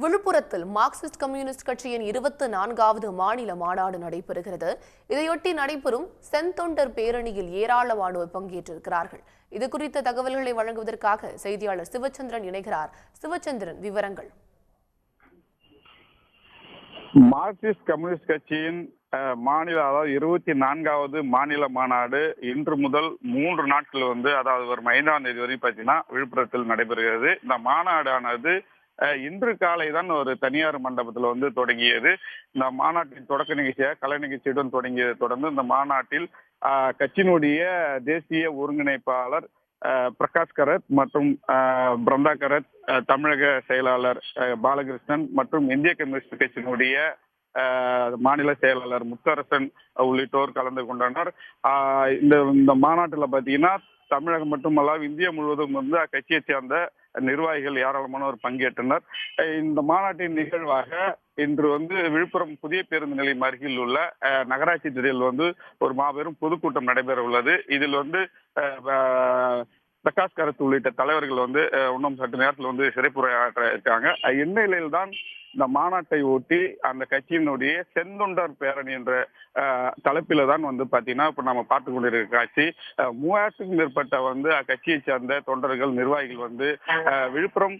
விழுப்புரத்தில் Marxist communist கட்சியின் 24வது மாநில மாநாடு நடைபெறுகிறது. இதையொட்டி நடைபெறும் செந்தொண்டர் பேரணியில் ஏராளமானோர் பங்கேற்றிருக்கிறார்கள். இது குறித்த தகவல்களை வழங்குவதற்காக செய்தியாளர் சிவச்சந்திரன் இணைகிறார். சிவச்சந்திரன், விவரங்கள். மார்க்சிஸ்ட் கம்யூனிஸ்ட் கட்சியின் மாநில அதாவது 24வது மாநில மாநாடு இன்று முதல் 3 நாட்கள் அதாவது வரும் 5ஆம் தேதி வரை பார்த்தீங்கன்னா விழுப்புரத்தில் நடைபெறுகிறது. இந்த மாநாடானது இன்று காலை தான் ஒரு தனியார் மண்டபத்தில் தொடங்கியது. இந்த மாநாட்டின் தொடக்க நிகழ்ச்சியாக கலை நிகழ்ச்சியுடன் தொடங்கியதை தொடர்ந்து இந்த மாநாட்டில் கட்சியினுடைய தேசிய ஒருங்கிணைப்பாளர் பிரகாஷ் கரத் மற்றும் பிருந்தா கரத், தமிழக செயலாளர் பாலகிருஷ்ணன் மற்றும் இந்திய கம்யூனிஸ்ட் கட்சியினுடைய மாநில செயலாளர் முத்தரசன் உள்ளிட்டோர் கலந்து கொண்டனர். இந்த மாநாட்டில் பார்த்தீங்கன்னா தமிழகம் மட்டுமல்லாது இந்தியா முழுவதும் அக்கட்சியை சேர்ந்த நிர்வாகிகள் ஏராளமானோர் பங்கேற்றனர். இந்த மாநாட்டின் நிகழ்வாக இன்று விழுப்புரம் புதிய பேருந்து நிலையம் அருகில் உள்ள நகராட்சி திடலில் ஒரு மாபெரும் பொதுக்கூட்டம் நடைபெற உள்ளது. இதில் பிரகாஷ் கரத் உள்ளிட்ட தலைவர்கள் இன்னும் சற்று நேரத்தில் சிறப்புரையாற்ற இருக்காங்க. இந்நிலையில் தான் இந்த மாநாட்டை ஒட்டி அந்த கட்சியினுடைய செந்தொண்டர் பேரணி என்ற தலைப்பில தான் பாத்தீங்கன்னா இப்ப நம்ம பார்த்து கொண்டிருக்க காட்சி 3000க்கும் மேற்பட்ட அக்கட்சியை சேர்ந்த தொண்டர்கள் நிர்வாகிகள் விழுப்புரம்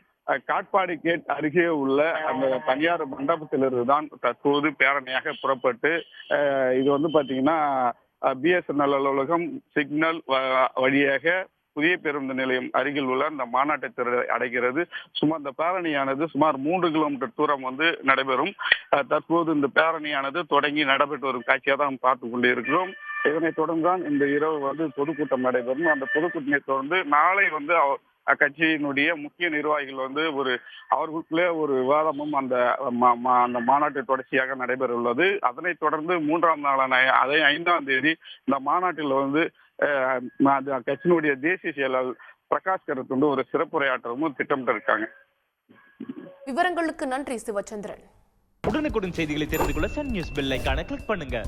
காட்பாடி கேட் அருகே உள்ள அந்த தனியார் மண்டபத்திலிருந்து தான் தற்போது பேரணியாக புறப்பட்டு இது பாத்தீங்கன்னா பிஎஸ்என்எல் அலுவலகம் சிக்னல் வழியாக புதிய பேருந்து நிலையம் அருகில் உள்ள அந்த மாநாட்டை அடைகிறது. சுமார் இந்த பேரணியானது சுமார் 3 கிலோமீட்டர் தூரம் நடைபெறும். தற்போது இந்த பேரணியானது தொடங்கி நடைபெற்று வரும் காட்சியாக தான் பார்த்து கொண்டு இருக்கிறோம். இதனைத் தொடர்ந்து தான் இந்த இரவு பொதுக்கூட்டம் நடைபெறும். அந்த பொதுக்கூட்டத்தை தொடர்ந்து நாளை அக்கட்சியினுடைய முக்கிய நிர்வாகிகள் அவர்களுக்குள்ளே ஒரு விவாதமும் அந்த மாநாட்டு தொடர்ச்சியாக நடைபெற உள்ளது. அதனைத் தொடர்ந்து 3ஆம் நாளான அதே 5ஆம் தேதி இந்த மாநாட்டில் கட்சியினுடைய தேசிய செயலாளர் பிரகாஷ் கரத் ஒரு சிறப்புரையாற்றவும் திட்டமிட்டு இருக்காங்க. விவரங்களுக்கு நன்றி சிவச்சந்திரன். உடனுக்குடன் செய்திகளை தெரிந்து கொள்ள சன் நியூஸ் பெல் ஐகானை கிளிக் பண்ணுங்க.